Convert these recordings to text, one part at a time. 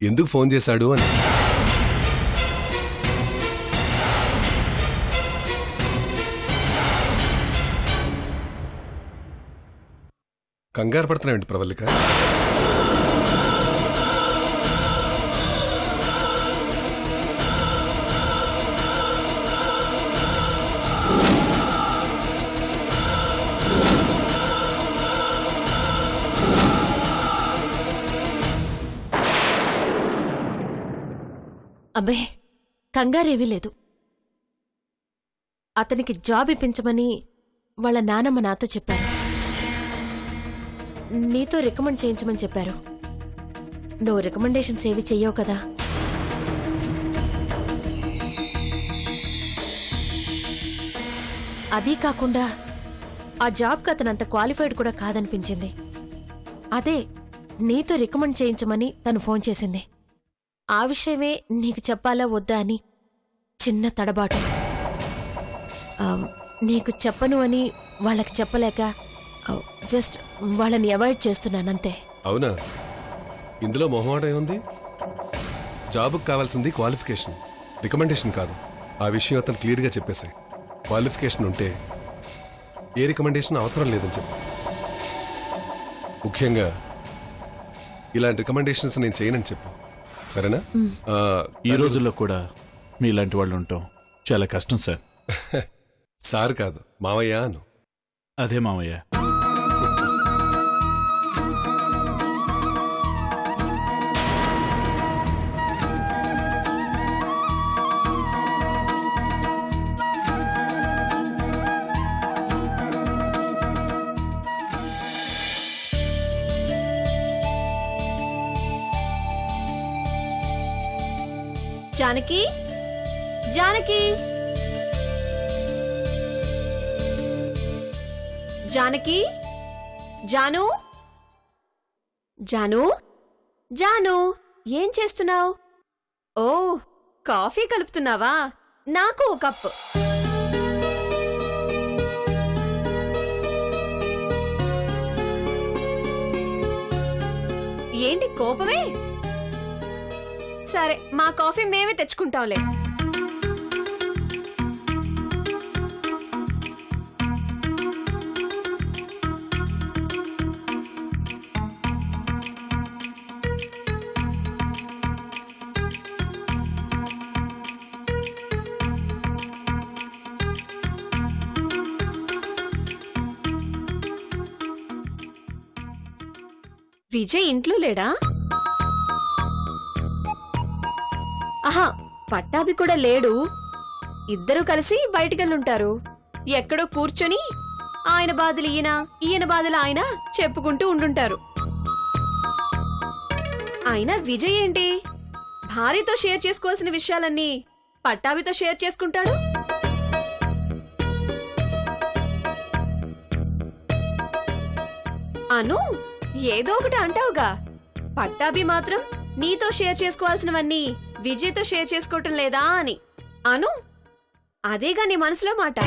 ఎందుకు ఫోన్ చేశాడు అని. కంగారు పడుతున్నావేంటి ప్రవల్లిక? అబ్బే, కంగారేవీ లేదు. అతనికి జాబ్ ఇప్పించమని వాళ్ళ నానమ్మ నాతో చెప్పారు. నీతో రికమెండ్ చేయించమని చెప్పారు. నువ్వు రికమెండేషన్స్ ఏవి చెయ్యవు కదా. అదీ కాకుండా ఆ జాబ్కి అతనంత క్వాలిఫైడ్ కూడా కాదనిపించింది. అదే నీతో రికమెండ్ చేయించమని తను ఫోన్ చేసింది. ఆ విషయమే నీకు చెప్పాలా వద్దా అని చిన్న తడబాటు. నీకు చెప్పను అని వాళ్ళకి చెప్పలేక జస్ట్ వాళ్ళని అవాయిడ్ చేస్తున్నానంతే. అవునా? ఇందులో మొహమాటం ఉంది. జాబుకు కావాల్సింది క్వాలిఫికేషన్, రికమెండేషన్ కాదు. ఆ విషయం అతను క్లియర్గా చెప్పేశాయి. క్వాలిఫికేషన్ ఉంటే ఏ రికమెండేషన్ అవసరం లేదని చెప్పి. ముఖ్యంగా ఇలాంటి రికమెండేషన్స్ నేను చేయనని చెప్పు, సరేనా? ఈ రోజుల్లో కూడా మీలాంటి వాళ్ళు ఉంటాం చాలా కష్టం సార్. సార్ కాదు, మావయ్య అను. అదే మావయ్య. జానకి, జానకి, జానకి, జాను, జాను, జాను, ఏం చేస్తున్నావు? ఓ, కాఫీ కలుపుతున్నావా? నాకు ఓ కప్పు. ఏంటి కోపమే? సరే, మా కాఫీ మేమే తెచ్చుకుంటాంలే. విజయ్ ఇంట్లో లేడా? ఆహా, పట్టాభి కూడా లేడు. ఇద్దరూ కలిసి బయటికెళ్ళుంటారు. ఎక్కడో కూర్చొని ఆయన బాధలు ఈయన, ఈయన బాధలు ఆయన చెప్పుకుంటూ ఉండుంటారు. అయినా విజయ్ ఏంటి భార్యతో షేర్ చేసుకోవాల్సిన విషయాలన్నీ పట్టాభితో షేర్ చేసుకుంటాడు? అను, ఏదో ఒకటి అంటావుగా. పట్టాభి మాత్రం నీతో షేర్ చేసుకోవాల్సినవన్నీ విజయ్తో షేర్ చేసుకోవటం లేదా అని. అను, అదేగా నీ మనసులో మాట.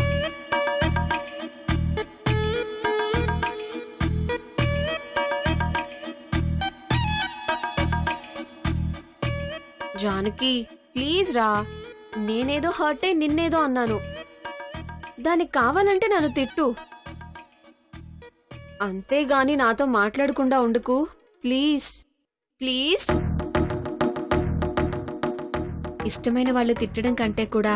జానకి, ప్లీజ్ రా. నేనేదో హర్ట్ అయి నిన్నేదో అన్నాను. దానికి కావాలంటే నన్ను తిట్టు, అంతేగాని నాతో మాట్లాడకుండా ఉండుకు. Please please. ఇష్టమైన వాళ్ళు తిట్టడం కంటే కూడా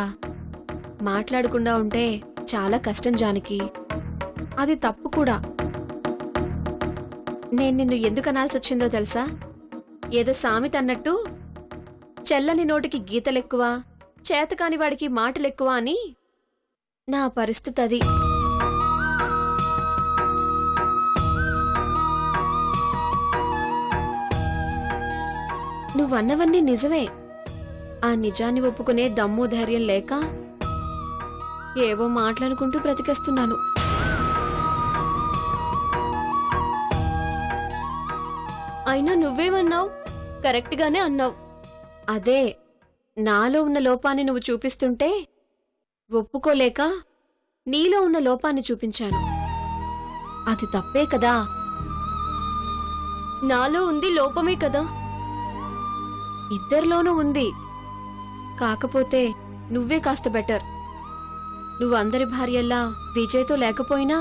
మాట్లాడకుండా ఉంటే చాలా కష్టం జానకి. అది తప్పు కూడా. నేను నిన్ను ఎందుకు అనాల్సి వచ్చిందో తెలుసా? ఏదో సామెత అన్నట్టు చెల్లని నోటికి గీతలెక్కువ, చేతకాని వాడికి మాటలెక్కువ అని. నా పరిస్థితి అది. నువ్వన్నవన్నీ నిజమే. ఆ నిజాన్ని ఒప్పుకునే దమ్ము ధైర్యం లేక ఏవో మాట్లాడుకుంటూ బ్రతికేస్తున్నాను. అయినా నువ్వేమన్నావు? కరెక్ట్ గానే అన్నావు. అదే, నాలో ఉన్న లోపాన్ని నువ్వు చూపిస్తుంటే ఒప్పుకోలేక నీలో ఉన్న లోపాన్ని చూపించాను. అది తప్పే కదా. నాలో ఉంది లోపమే కదా. ఇద్దరిలోనూ ఉంది. కాకపోతే నువ్వే కాస్త బెటర్. నువ్వు అందరి భార్యల్లా విజయ్తో లేకపోయినా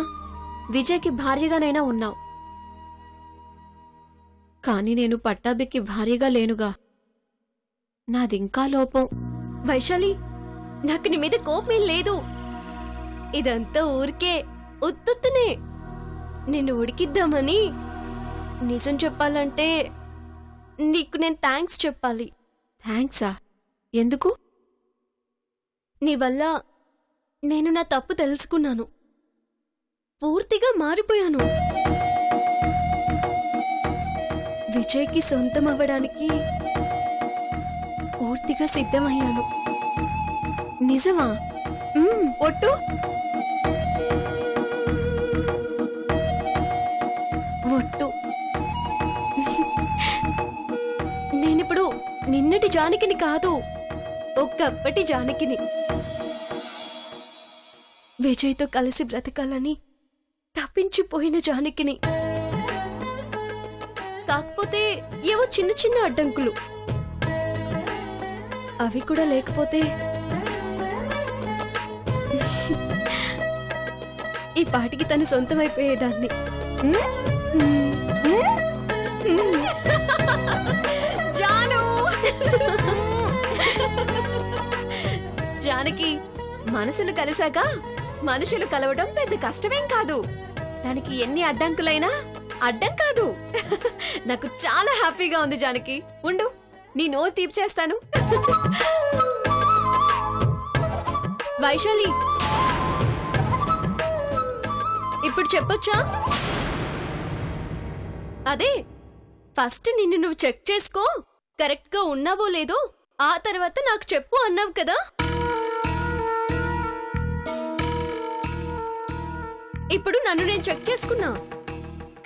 విజయ్కి భార్యగానైనా ఉన్నావు. కాని నేను పట్టాభికి భార్యగా లేనుగా. నాదింకా లోపం. వైశాలి, నాకు నీ మీద కోపమేం లేదు. ఇదంతా ఊరికే ఉత్తునే నిన్ను ఉడికిద్దామని. నిజం చెప్పాలంటే నీకు నేను థ్యాంక్స్ చెప్పాలి. థ్యాంక్సా? ఎందుకు? నీ వల్ల నేను నా తప్పు తెలుసుకున్నాను. పూర్తిగా మారిపోయాను. విజయ్కి సొంతం అవ్వడానికి పూర్తిగా సిద్ధమయ్యాను. నిజమా? ఒట్టు. ఒట్టు. నేనిప్పుడు నిన్నటి జానకిని కాదు, ఒకప్పటి జానకిని. విజయ్తో కలిసి బ్రతకాలని తప్పించిపోయిన జానకిని. కాకపోతే ఏవో చిన్న చిన్న అడ్డంకులు. అవి కూడా లేకపోతే ఈ పాటికి తను సొంతమైపోయేదాన్ని. జాను! జానకి, మనసులు కలిసాక మనుషులు కలవడం పెద్ద కష్టమేం కాదు. దానికి ఎన్ని అడ్డంకులైనా అడ్డం కాదు. నాకు చాలా హ్యాపీగా ఉంది జానకి. ఉండు, నీ నోరు తీపి చేస్తాను. వైశాలి, ఇప్పుడు చెప్పొచ్చా? అదే, ఫస్ట్ నిన్ను నువ్వు చెక్ చేసుకో, కరెక్ట్ గా ఉన్నావో లేదో, ఆ తర్వాత నాకు చెప్పు అన్నావు కదా. ఇప్పుడు నన్ను నేను చెక్ చేసుకున్నా,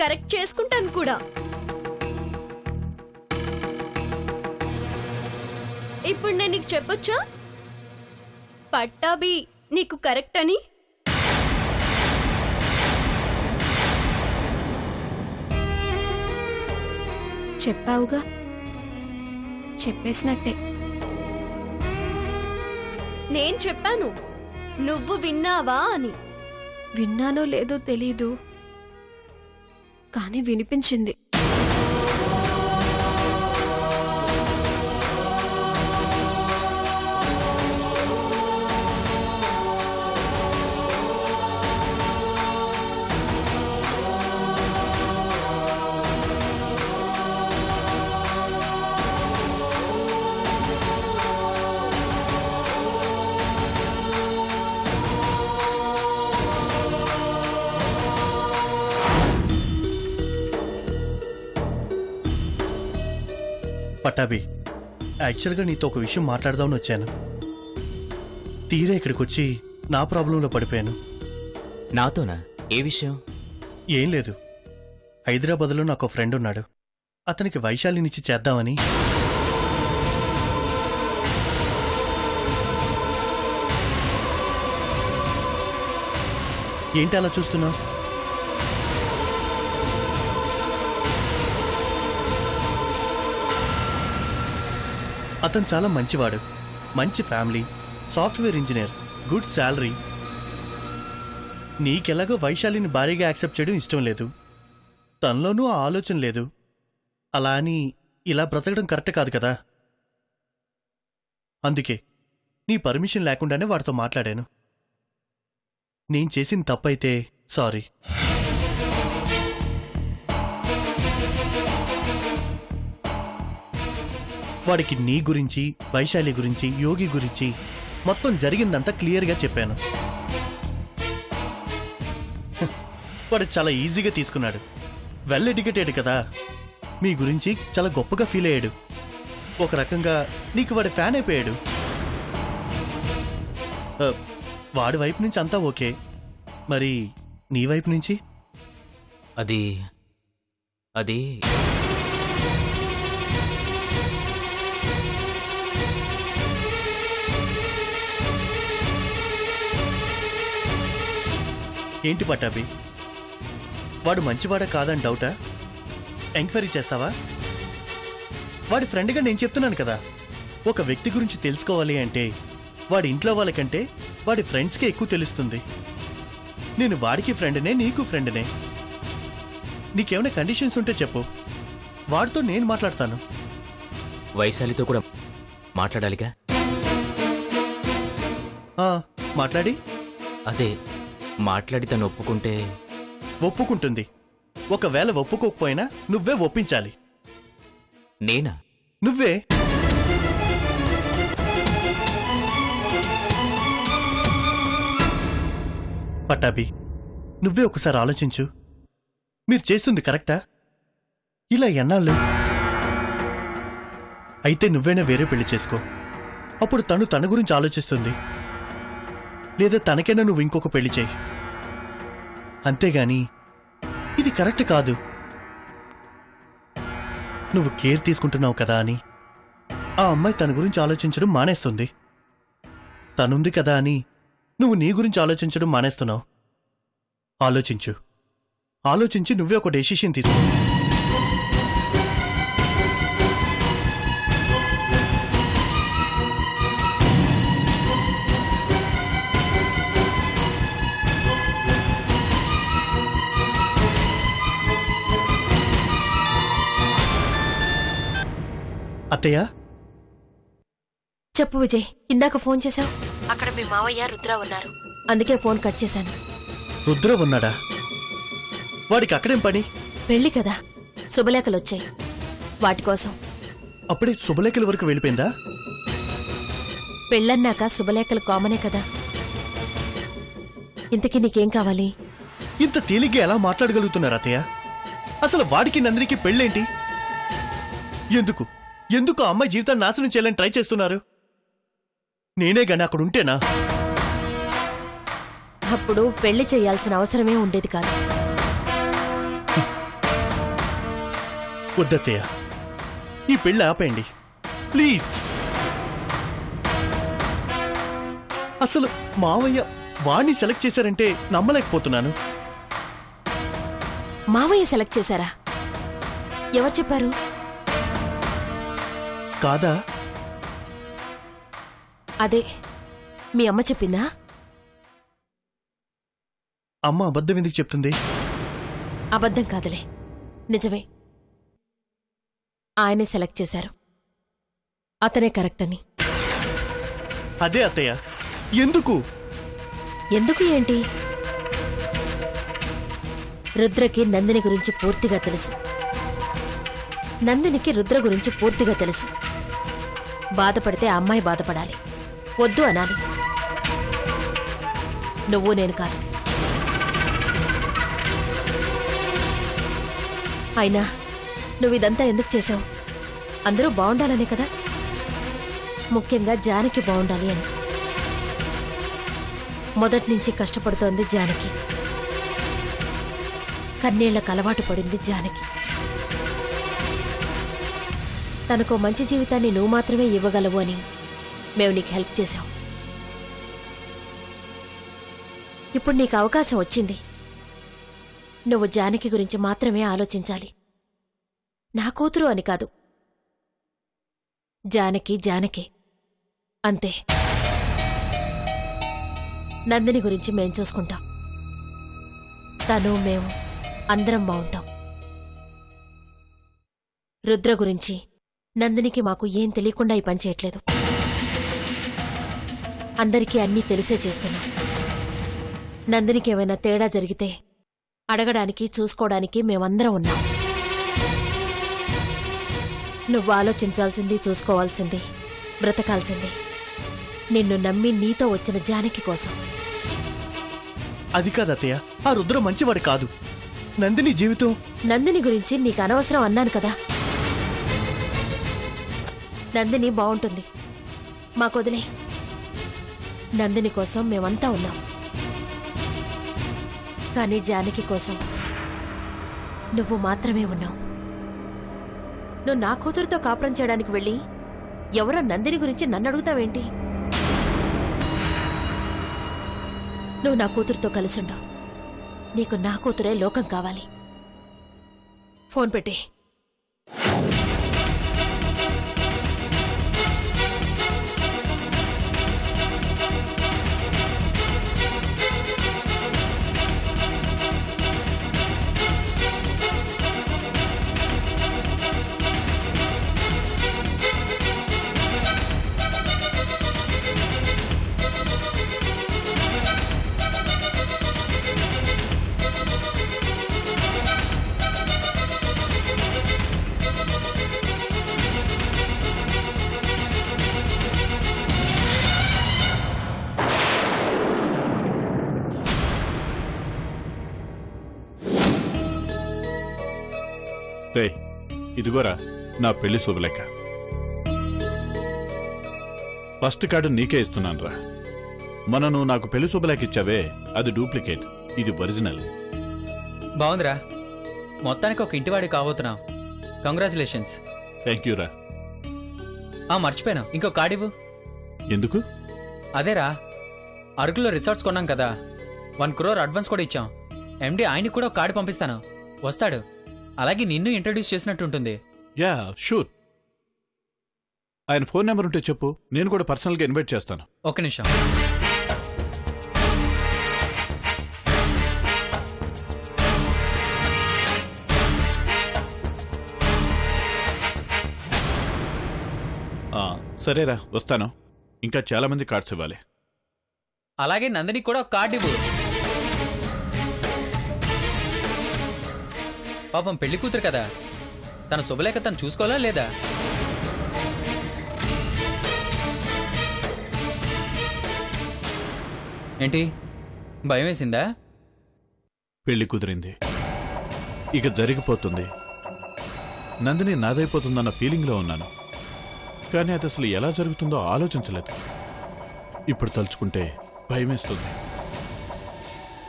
కరెక్ట్ చేసుకుంటాను కూడా. ఇప్పుడు నేను నీకు చెప్పొచ్చా పట్టాభి నీకు కరెక్ట్ అని? చెప్పావుగా, చెప్పేసినట్టే. నేను చెప్పాను, నువ్వు విన్నావా అని. విన్నానో లేదో తెలీదు, కానీ వినిపించింది. పట్టాభి, యాక్చువల్గా నీతో ఒక విషయం మాట్లాడదామని వచ్చాను. తీరా ఇక్కడికి వచ్చి నా ప్రాబ్లంలో పడిపోయాను. నాతోనా? ఏ విషయం? ఏం లేదు, హైదరాబాద్లో నాకు ఫ్రెండ్ ఉన్నాడు. అతనికి వైశాలినిచ్చి చేద్దామని. ఏంటి అలా చూస్తున్నావు? అతను చాలా మంచివాడు, మంచి family, software engineer, good salary. నీకెలాగో వైశాలిని భారీగా యాక్సెప్ట్ చేయడం ఇష్టం లేదు, తనలోనూ ఆ ఆలోచన లేదు. అలా అని ఇలా బ్రతకడం కరెక్ట్ కాదు కదా. అందుకే నీ పర్మిషన్ లేకుండానే వాడితో మాట్లాడాను. నేను చేసిన తప్పైతే సారీ. వాడికి నీ గురించి, వైశాలి గురించి, యోగి గురించి మొత్తం జరిగిందంతా క్లియర్గా చెప్పాను. వాడు చాలా ఈజీగా తీసుకున్నాడు. వెల్ ఎడ్యుకేటెడ్ కదా, మీ గురించి చాలా గొప్పగా ఫీల్ అయ్యాడు. ఒక రకంగా నీకు వాడి ఫ్యాన్ అయిపోయాడు. వాడి వైపు నుంచి అంతా ఓకే, మరి నీ వైపు నుంచి? అది ఏంటి పట్టాభి, వాడు మంచివాడా కాదని డౌటా? ఎంక్వైరీ చేస్తావా? వాడి ఫ్రెండ్గా నేను చెప్తున్నాను కదా, ఒక వ్యక్తి గురించి తెలుసుకోవాలి అంటే వాడి ఇంట్లో వాళ్ళకంటే వాడి ఫ్రెండ్స్కే ఎక్కువ తెలుస్తుంది. నేను వాడికి ఫ్రెండ్నే, నీకు ఫ్రెండ్నే. నీకేమైనా కండిషన్స్ ఉంటే చెప్పు, వాడితో నేను మాట్లాడతాను. వైశాలితో కూడా మాట్లాడాలిగా? మాట్లాడి అదే మాట్లాడి తను ఒప్పుకుంటే? ఒప్పుకుంటుంది. ఒకవేళ ఒప్పుకోకపోయినా నువ్వే ఒప్పించాలి. నేనా? నువ్వే. పట్టాభి, నువ్వే ఒకసారి ఆలోచించు. మీరు చేస్తుంది కరెక్టా? ఇలా ఎన్నాళ్ళు? అయితే నువ్వేనా వేరే పెళ్లి చేసుకో. అప్పుడు తను తన గురించి ఆలోచిస్తుంది. లేదా తనకైనా నువ్వు ఇంకొక పెళ్లి చేయి. అంతేగాని ఇది కరెక్ట్ కాదు. నువ్వు కేర్ తీసుకుంటున్నావు కదా అని ఆ అమ్మాయి తన గురించి ఆలోచించడం మానేస్తుంది. తనుంది కదా అని నువ్వు నీ గురించి ఆలోచించడం మానేస్తున్నావు. ఆలోచించు. ఆలోచించి నువ్వే ఒక డెసిషన్ తీసుకో. అత్తయ్య, చెప్పు విజయ్. ఇందాక ఫోన్ చేశావు. అక్కడ మీ మావయ్య రుద్ర ఉన్నారు, అందుకే ఫోన్ కట్ చేశాను. రుద్ర ఉన్నాడా? వాడికి అక్కడేం పని? పెళ్లి కదా, శుభలేఖలొచ్చాయి, వాటి కోసం. అప్పుడే శుభలేఖల వరకు వెళ్ళిపోయిందా? పెళ్ళన్నాక శుభలేఖలు కామనే కదా. ఇంతకీ నీకేం కావాలి? ఇంత తేలిగ్గా ఎలా మాట్లాడగలుగుతున్నారు అత్తయ్య? అసలు వాడికి నందినికి పెళ్ళేంటి? ఎందుకు ఎందుకు ఆ అమ్మాయి జీవితాన్ని నాశనం చేయాలని ట్రై చేస్తున్నారు? నేనే గాని అక్కడ ఉంటేనా? అప్పుడు పెళ్లి చేయాల్సిన అవసరమే ఉండేది కాదు. వద్దత్తయ్య, ఈ పెళ్ళి ఆపేయండి ప్లీజ్. అసలు మావయ్య వాణ్ణి సెలెక్ట్ చేశారంటే నమ్మలేకపోతున్నాను. మావయ్య సెలెక్ట్ చేశారా? ఎవరు చెప్పారు? కాదా? అదే మీ అమ్మ చెప్పిందా? అమ్మ అబద్ధం ఎందుకు చెప్తుంది? అబద్ధం కాదులే, నిజమే. ఆయనే సెలెక్ట్ చేశారు, అతనే కరెక్ట్ అని. అదే అత్తయ్య, ఎందుకు? ఎందుకు ఏంటి? రుద్రకి నందిని గురించి పూర్తిగా తెలుసు, నందినికి రుద్ర గురించి పూర్తిగా తెలుసు. బాధపడితే ఆ అమ్మాయి బాధపడాలి, వద్దు అనాలి. నువ్వు నేను కాదు. అయినా నువ్విదంతా ఎందుకు చేశావు? అందరూ బాగుండాలనే కదా, ముఖ్యంగా జానకి బాగుండాలి అని. మొదటి నుంచి కష్టపడుతోంది జానకి, కన్నీళ్లకు అలవాటు పడింది జానకి. తనకో మంచి జీవితాన్ని నువ్వు మాత్రమే ఇవ్వగలవు అని మేము నీకు హెల్ప్ చేశాం. ఇప్పుడు నీకు అవకాశం వచ్చింది. నువ్వు జానకి గురించి మాత్రమే ఆలోచించాలి. నా కూతురు అని కాదు, జానకి జానకే, అంతే. నందిని గురించి మేం చూసుకుంటాం. తను మేము అందరం బావుంటాం. రుద్ర గురించి నందినికి మాకు ఏం తెలియకుండా ఈ పని చేయట్లేదు. అందరికీ అన్నీ తెలిసే చేస్తున్నాం. నందినికి ఏమైనా తేడా జరిగితే అడగడానికి చూసుకోవడానికి మేమందరం ఉన్నాం. నువ్వు ఆలోచించాల్సింది, చూసుకోవాల్సింది, బ్రతకాల్సింది నిన్ను నమ్మి నీతో వచ్చిన జానకి కోసం. అది కాదత్తయ్య, ఆ రుద్ర మంచివాడు కాదు. నందిని జీవితం. నందిని గురించి నీకు అనవసరం అన్నాను కదా. నందిని బావుంటుంది, మాకొదిలే. నందిని కోసం మేమంతా ఉన్నాం, కానీ జానకి కోసం నువ్వు మాత్రమే ఉన్నావు. నువ్వు నా కూతురుతో కాపురం చేయడానికి వెళ్ళి ఎవరో నందిని గురించి నన్ను అడుగుతావేంటి? నువ్వు నా కూతురుతో కలిసుండవు. నీకు నా కూతురే లోకం కావాలి. ఫోన్ పెట్టి రే ఇదిగోరా నా పెళ్లి శుభలేఖ. ఫస్ట్ కార్డు నీకే ఇస్తున్నాను రా. నువ్వు నాకు పెళ్లి శుభలేఖ ఇచ్చావే అది డూప్లికేట్, ఇది ఒరిజినల్. బాగుందిరా, మొత్తానికి ఒక ఇంటివాడి కాబోతున్నావు. కంగ్రాచులేషన్స్. థ్యాంక్ యూ రా. మర్చిపోయాను, ఇంకో కార్డు ఇవ్వు. ఎందుకు? అదేరా, అరకులో రిసార్ట్స్ కొన్నాం కదా, 1 crore అడ్వాన్స్ కూడా ఇచ్చాం. ఎండి ఆయనకి కూడా ఒక కార్డు పంపిస్తాను, వస్తాడు. అలాగే నిన్ను ఇంట్రడ్యూస్ చేసినట్టుంటుంది. Yeah sure. ఆయన ఫోన్ నెంబర్ ఉంటే చెప్పు, నేను కూడా పర్సనల్గా ఇన్వైట్ చేస్తాను. ఒక్క నిమిషం. సరేరా వస్తాను. ఇంకా చాలా మంది కార్డ్స్ ఇవ్వాలి. అలాగే నందినికి కూడా ఒక కార్డు ఇవ్వు. పాపం పెళ్లి కూతురు కదా, తన శుభలేఖ తను చూసుకోవాలా లేదా? ఏంటి భయం వేసిందా? పెళ్లి కుదిరింది, ఇక జరిగిపోతుంది. నందిని నాదైపోతుందన్న ఫీలింగ్లో ఉన్నాను, కానీ అది అసలు ఎలా జరుగుతుందో ఆలోచించలేదు. ఇప్పుడు తలుచుకుంటే భయమేస్తుంది.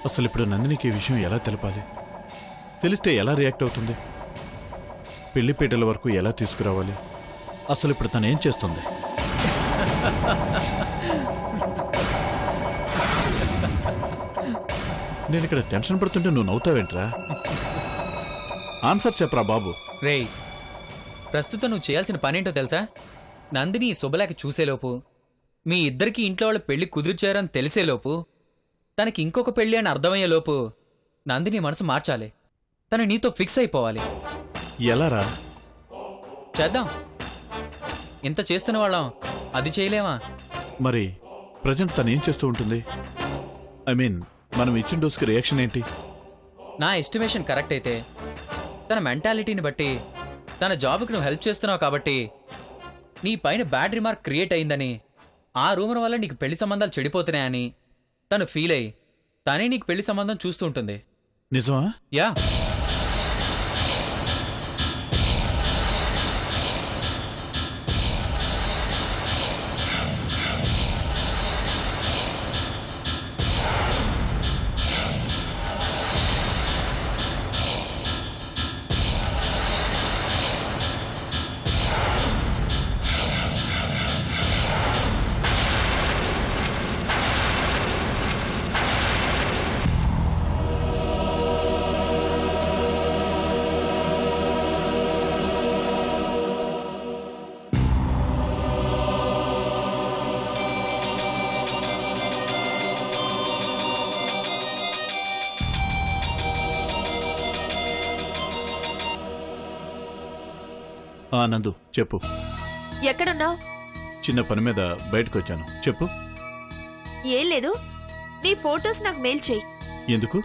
అసలు ఇప్పుడు నందినికి ఈ విషయం ఎలా తెలపాలి? తెలిస్తే ఎలా రియాక్ట్ అవుతుంది? పెళ్లిపీటల వరకు ఎలా తీసుకురావాలి? అసలు ఇప్పుడు తనేం చేస్తుంది? నేను ఇక్కడ టెన్షన్ పడుతుంటే నువ్వు నవ్వుతావేంట్రా? ఆన్సర్ చెప్పరా బాబు. రేయ్, ప్రస్తుతం నువ్వు చేయాల్సిన పనేంటో తెలుసా? నందిని ఈ శుభలేఖ చూసేలోపు, మీ ఇద్దరికి ఇంట్లో వాళ్ళ పెళ్లి కుదిర్చారని తెలిసేలోపు, తనకి ఇంకొక పెళ్లి అని అర్థమయ్యేలోపు నందిని మనసు మార్చాలి. తను నీతో ఫిక్స్ అయిపోవాలి. ఎలారా? చేద్దాం. ఇంత చేస్తున్న వాళ్ళం అది చేయలేమా? మరి ప్రజెంట్ తను ఏం చేస్తూ ఉంటుంది? ఐ మీన్ మనం ఇచ్చిన డోస్కి రియాక్షన్ ఏంటి? నా ఎస్టిమేషన్ కరెక్ట్ అయితే, తన మెంటాలిటీని బట్టి, తన జాబ్కి నువ్వు హెల్ప్ చేస్తున్నావు కాబట్టి, నీ పైన బ్యాడ్ రిమార్క్ క్రియేట్ అయిందని, ఆ రూమర్ వల్ల నీకు పెళ్లి సంబంధాలు చెడిపోతున్నాయని తను ఫీల్ అయ్యి తనే నీకు పెళ్లి సంబంధం చూస్తూ ఉంటుంది. నిజమా? యా. నందు చెప్పు. ఎక్కడున్నావు? చిన్న పని మీద బయటకు వచ్చాను. చెప్పు. ఏం లేదు, నీ ఫోటోస్ నాకు మెయిల్ చేయి. ఎందుకు?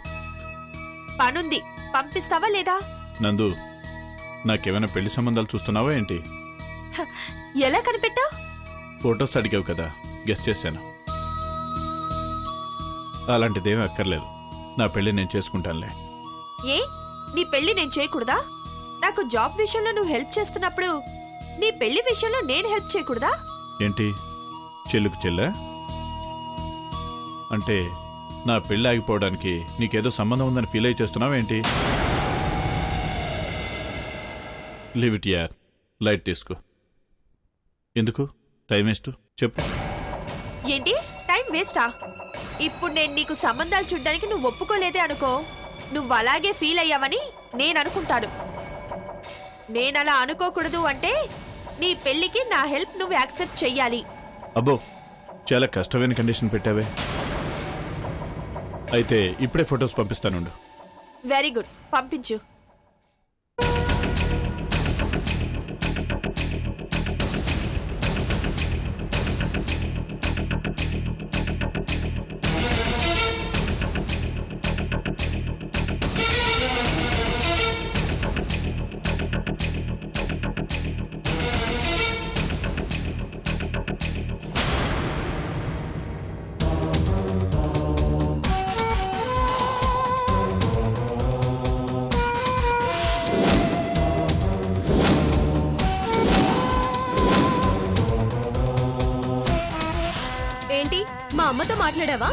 పనుంది, పంపిస్తావా లేదా? నందు, నాకేమైనా పెళ్లి సంబంధాలు చూస్తున్నావా ఏంటి? ఎలా కనిపెట్టావు? ఫోటోస్ అడిగావు కదా, గెస్ చేశాను. అలాంటిదేమీ అక్కర్లేదు, నా పెళ్లి నేను చేసుకుంటానులే. ఏ, నీ పెళ్లి నేను చేయకూడదా? నాకు జాబ్ విషయంలో నువ్వు హెల్ప్ చేస్తున్నప్పుడు నీ పెళ్లి విషయంలో నేను హెల్ప్ చేయకూడదా? ఏంటి చెల్లుకు చెల్లా? అంటే నా పెళ్లి ఆగిపోవడానికి నీకేదో సంబంధం ఉందని ఫీల్ అయి చేస్తున్నావా ఏంటి? లీవ్ ఇట్ యార్, లైట్ తీసుకో. ఎందుకు టైం వేస్ట్? చెప్పు. ఏంటి టైం వేస్టా? ఇప్పుడు నేను నీకు సంబంధాలు చూడ్డానికి నువ్వు ఒప్పుకోలేదే అనుకో, నువ్వు అలాగే ఫీల్ అయ్యావని నేను అనుకుంటాను. నేనలా అనుకోకూడదు అంటే నీ పెళ్లికి నా హెల్ప్ నువ్వు యాక్సెప్ట్ చెయ్యాలి. అబ్బో, చాలా కష్టమైన కండిషన్ పెట్టావే. అయితే ఇప్పుడే ఫొటోస్ పంపిస్తానుండు. వెరీ గుడ్, పంపించు. ఏంటి మా అమ్మతో మాట్లాడావా